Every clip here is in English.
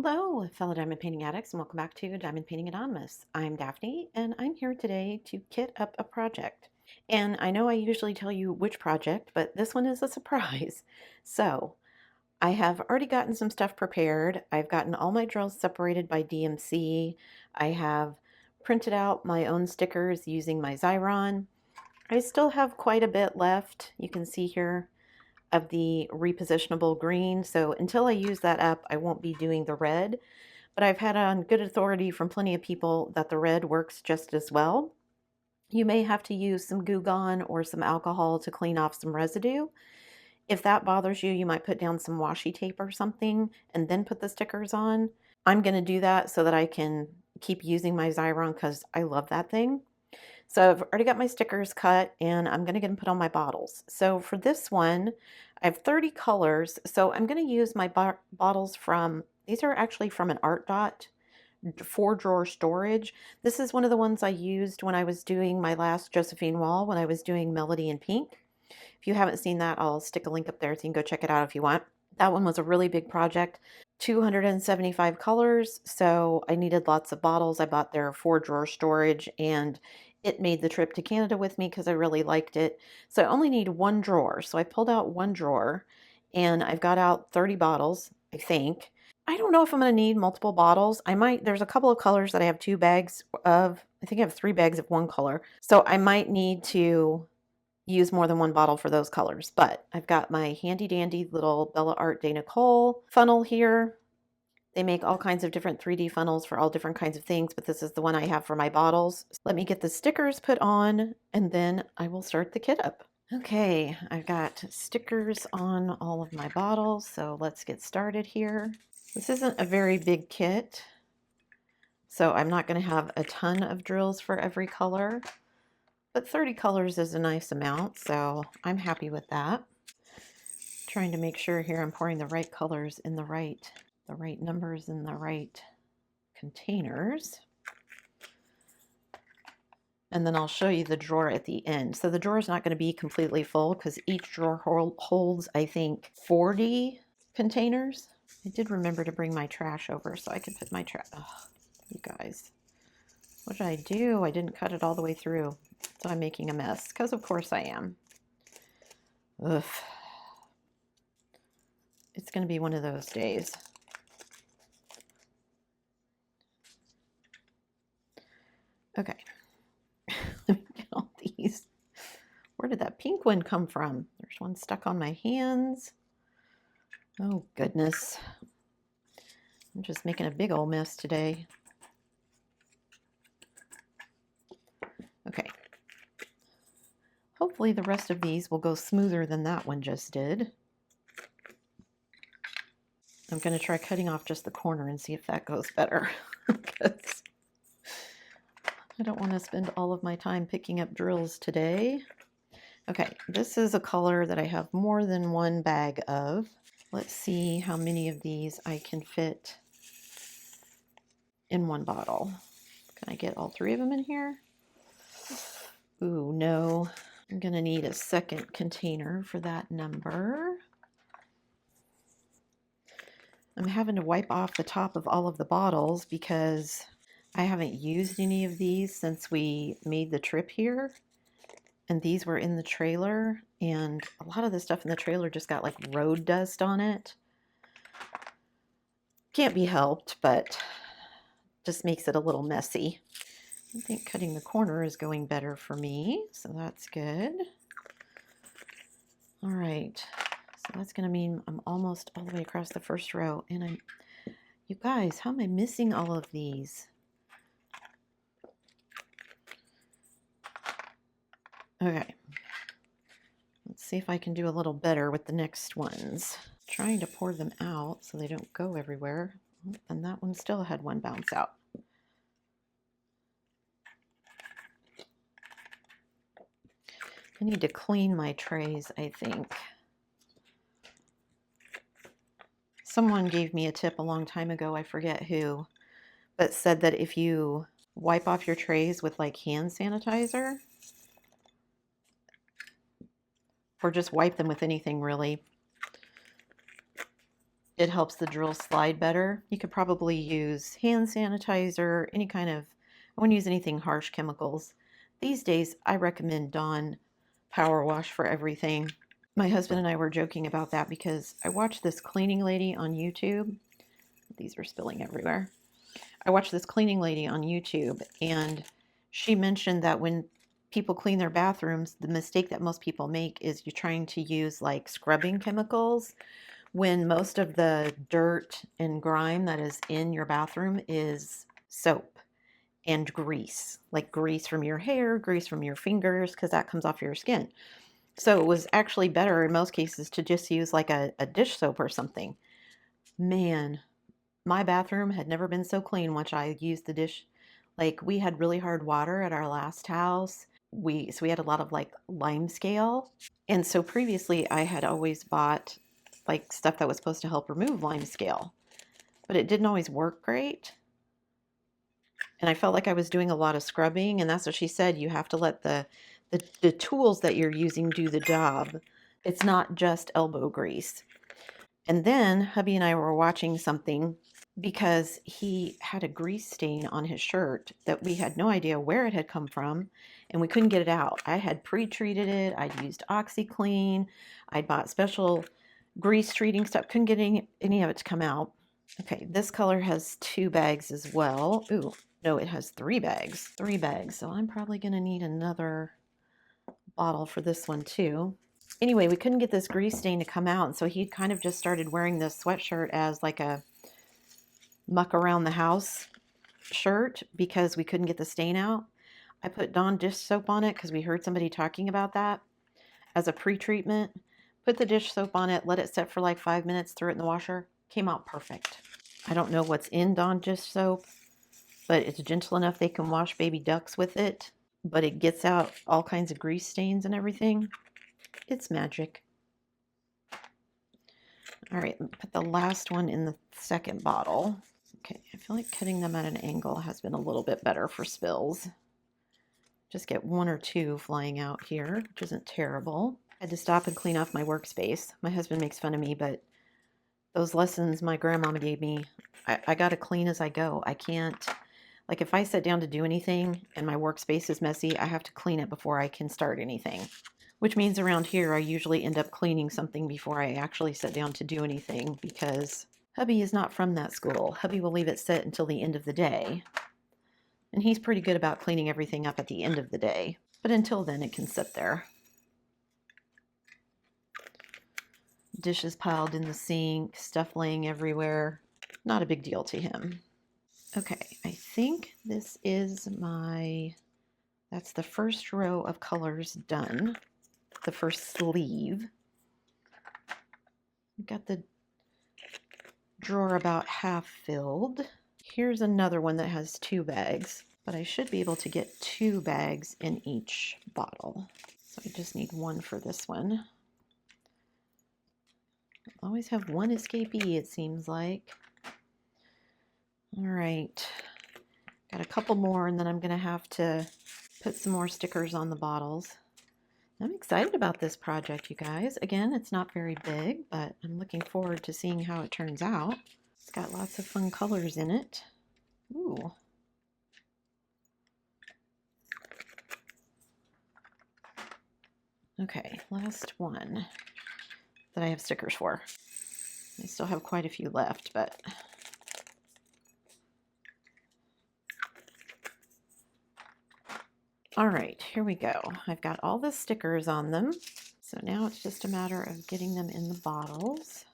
Hello, fellow diamond painting addicts, and welcome back to Diamond Painting Anonymous. I'm Daphne, and I'm here today to kit up a project. And I know I usually tell you which project, but this one is a surprise. So, I have already gotten some stuff prepared. I've gotten all my drills separated by DMC. I have printed out my own stickers using my Xyron. I still have quite a bit left. You can see here of the repositionable green. So until I use that up, I won't be doing the red. But I've had on good authority from plenty of people that the red works just as well. You may have to use some Goo Gone or some alcohol to clean off some residue. If that bothers you, you might put down some washi tape or something and then put the stickers on. I'm going to do that so that I can keep using my Xyron because I love that thing. So I've already got my stickers cut and I'm going to get them put on my bottles. So for this one, I have 30 colors. So I'm going to use my bottles from, these are actually from an Art Dot 4-drawer storage. This is one of the ones I used when I was doing my last Josephine wall, when I was doing Melody in Pink. If you haven't seen that, I'll stick a link up there so you can go check it out if you want. That one was a really big project. 275 colors, so I needed lots of bottles. I bought their 4-drawer storage and it made the trip to Canada with me because I really liked it. So I only need one drawer. So I pulled out one drawer and I've got out 30 bottles, I think. I don't know if I'm going to need multiple bottles. I might, there's a couple of colors that I have 2 bags of. I think I have 3 bags of one color. So I might need to use more than one bottle for those colors, but I've got my handy dandy little Bella Art Dana Cole funnel here. They make all kinds of different 3D funnels for all different kinds of things, but this is the one I have for my bottles. Let me get the stickers put on and then I will start the kit up. Okay, I've got stickers on all of my bottles, so let's get started here. This isn't a very big kit, so I'm not going to have a ton of drills for every color. But 30 colors is a nice amount, so I'm happy with that. Trying to make sure here I'm pouring the right colors in the right numbers in the right containers. And then I'll show you the drawer at the end. So the drawer is not going to be completely full because each drawer holds, I think, 40 containers. I did remember to bring my trash over so I could put my trash. Oh, you guys. What did I do? I didn't cut it all the way through. So I'm making a mess, because of course I am. Ugh. It's going to be one of those days. Okay. Let me get all these. Where did that pink one come from? There's one stuck on my hands. Oh, goodness. I'm just making a big old mess today. Okay. Hopefully the rest of these will go smoother than that one just did. I'm going to try cutting off just the corner and see if that goes better. Because I don't want to spend all of my time picking up drills today. Okay, this is a color that I have more than one bag of. Let's see how many of these I can fit in one bottle. Can I get all 3 of them in here? Ooh, no. I'm going to need a second container for that number. I'm having to wipe off the top of all of the bottles because I haven't used any of these since we made the trip here. And these were in the trailer, and a lot of the stuff in the trailer just got like road dust on it. Can't be helped, but just makes it a little messy. I think cutting the corner is going better for me, so that's good. All right, so that's going to mean I'm almost all the way across the first row, and you guys, how am I missing all of these? Okay, let's see if I can do a little better with the next ones. Trying to pour them out so they don't go everywhere, and that one still had one bounce out. I need to clean my trays, I think. Someone gave me a tip a long time ago, I forget who, but said that if you wipe off your trays with like hand sanitizer, or just wipe them with anything really, It helps the drill slide better. You could probably use hand sanitizer, any kind of, I wouldn't use anything harsh chemicals. These days, I recommend Dawn Power Wash for everything. My husband and I were joking about that because I watched this cleaning lady on YouTube. These are spilling everywhere. I watched this cleaning lady on YouTube, and she mentioned that when people clean their bathrooms, the mistake that most people make is you're trying to use like scrubbing chemicals when most of the dirt and grime that is in your bathroom is soap and grease, like grease from your hair, grease from your fingers, because that comes off your skin. So it was actually better in most cases to just use like a dish soap or something. Man, my bathroom had never been so clean once I used the dish. Like we had really hard water at our last house. We had a lot of like lime scale. And so previously I had always bought like stuff that was supposed to help remove lime scale, but it didn't always work great. And I felt like I was doing a lot of scrubbing, and that's what she said. You have to let the tools that you're using do the job. It's not just elbow grease. And then hubby and I were watching something because he had a grease stain on his shirt that we had no idea where it had come from, and we couldn't get it out. I had pre-treated it. I'd used OxyClean. I'd bought special grease treating stuff. Couldn't get any of it to come out. Okay, this color has 2 bags as well. Ooh, no, it has 3 bags. 3 bags. So I'm probably going to need another bottle for this one too. Anyway, we couldn't get this grease stain to come out, and so he kind of just started wearing this sweatshirt as like a muck around the house shirt because we couldn't get the stain out. I put Dawn dish soap on it because we heard somebody talking about that as a pre-treatment. Put the dish soap on it, let it set for like 5 minutes, threw it in the washer. Came out perfect. I don't know what's in Dawn dish soap, but it's gentle enough they can wash baby ducks with it, but it gets out all kinds of grease stains and everything. It's magic. All right, put the last one in the second bottle. Okay, I feel like cutting them at an angle has been a little bit better for spills. Just get 1 or 2 flying out here, which isn't terrible. I had to stop and clean off my workspace. My husband makes fun of me, but those lessons my grandmama gave me, I got to clean as I go. I can't, like if I sit down to do anything and my workspace is messy, I have to clean it before I can start anything. Which means around here, I usually end up cleaning something before I actually sit down to do anything because hubby is not from that school. Hubby will leave it sit until the end of the day. And he's pretty good about cleaning everything up at the end of the day. But until then, it can sit there. Dishes piled in the sink, stuff laying everywhere. Not a big deal to him. Okay, I think this is that's the first row of colors done. The first sleeve. We've got the drawer about half filled. Here's another one that has 2 bags, but I should be able to get 2 bags in each bottle. So I just need 1 for this one. I always have 1 escapee, it seems like. All right, got a couple more, and then I'm gonna have to put some more stickers on the bottles. I'm excited about this project, you guys. Again, it's not very big, but I'm looking forward to seeing how it turns out. It's got lots of fun colors in it. Ooh. Okay, last one that I have stickers for. I still have quite a few left, but all right, here we go. I've got all the stickers on them. So now it's just a matter of getting them in the bottles.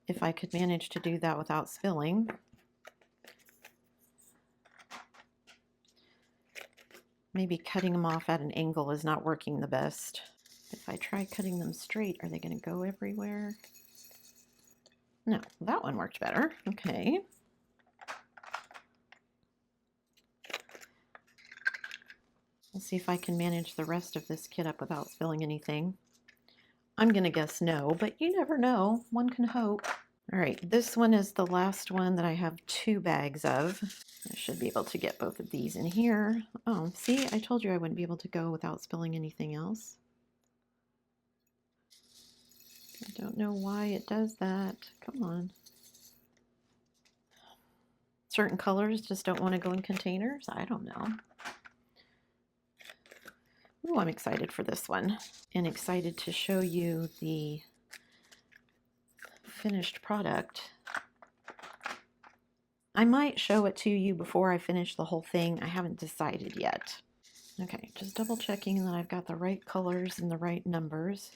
If I could manage to do that without spilling. Maybe cutting them off at an angle is not working the best. If I try cutting them straight, are they going to go everywhere? No, that one worked better. Okay. We'll see if I can manage the rest of this kit up without spilling anything. I'm going to guess no, but you never know. One can hope. All right, this one is the last one that I have 2 bags of. I should be able to get both of these in here. Oh, see, I told you I wouldn't be able to go without spilling anything else. I don't know why it does that. Come on. Certain colors just don't want to go in containers. I don't know. Ooh, I'm excited for this one and excited to show you the finished product. I might show it to you before I finish the whole thing. I haven't decided yet. Okay, just double checking that I've got the right colors and the right numbers.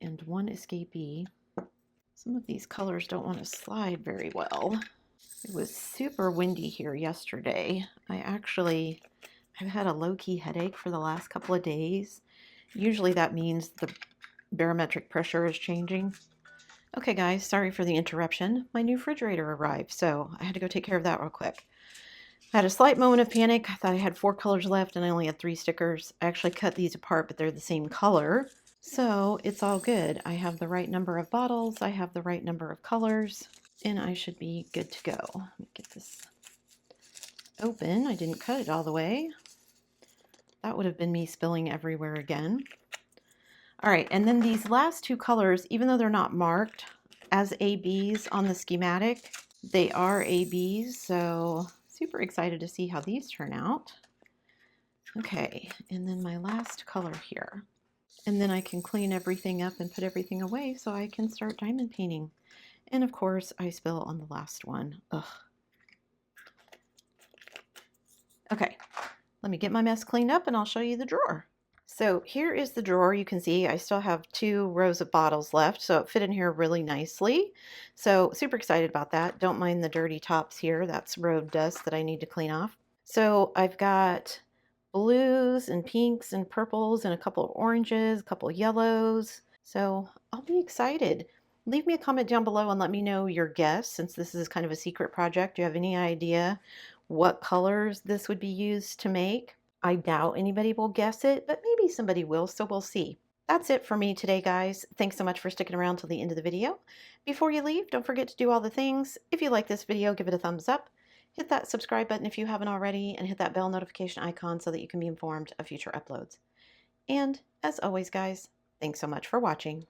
And one escapee. Some of these colors don't want to slide very well. It was super windy here yesterday. I've had a low-key headache for the last couple of days. Usually that means the barometric pressure is changing. Okay guys, sorry for the interruption. My new refrigerator arrived, so I had to go take care of that real quick. I had a slight moment of panic. I thought I had 4 colors left and I only had 3 stickers. I actually cut these apart, but they're the same color. So it's all good. I have the right number of bottles. I have the right number of colors, and I should be good to go. Let me get this open. I didn't cut it all the way. That would have been me spilling everywhere again. All right, and then these last 2 colors, even though they're not marked as ABs on the schematic, they are ABs, so super excited to see how these turn out. Okay, and then my last color here. And then I can clean everything up and put everything away so I can start diamond painting. And of course, I spill on the last one. Ugh. Okay, let me get my mess cleaned up and I'll show you the drawer. So here is the drawer. You can see I still have 2 rows of bottles left, so it fit in here really nicely. So super excited about that. Don't mind the dirty tops here. That's road dust that I need to clean off. So I've got blues and pinks and purples and a couple of oranges, a couple of yellows. So I'll be excited. Leave me a comment down below and let me know your guess, since this is kind of a secret project. Do you have any idea what colors this would be used to make? I doubt anybody will guess it, but maybe somebody will, so we'll see. That's it for me today, guys. Thanks so much for sticking around till the end of the video. Before you leave, don't forget to do all the things. If you like this video, give it a thumbs up. Hit that subscribe button if you haven't already, and hit that bell notification icon so that you can be informed of future uploads. And as always, guys, thanks so much for watching.